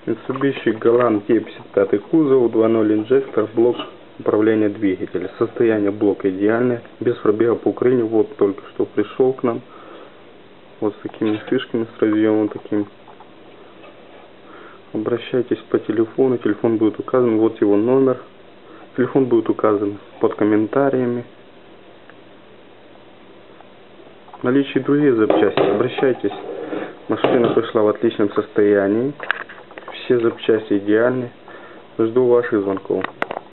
Mitsubishi Galant E55 кузов, 2.0 инжектор, блок управления двигателя. Состояние блока идеальное, без пробега по Украине. Вот только что пришел к нам. Вот с такими фишками, с разъемом таким. Обращайтесь по телефону, телефон будет указан, вот его номер. Телефон будет указан под комментариями. В наличии другие запчасти, обращайтесь. Машина пришла в отличном состоянии. Все запчасти идеальны. Жду ваших звонков.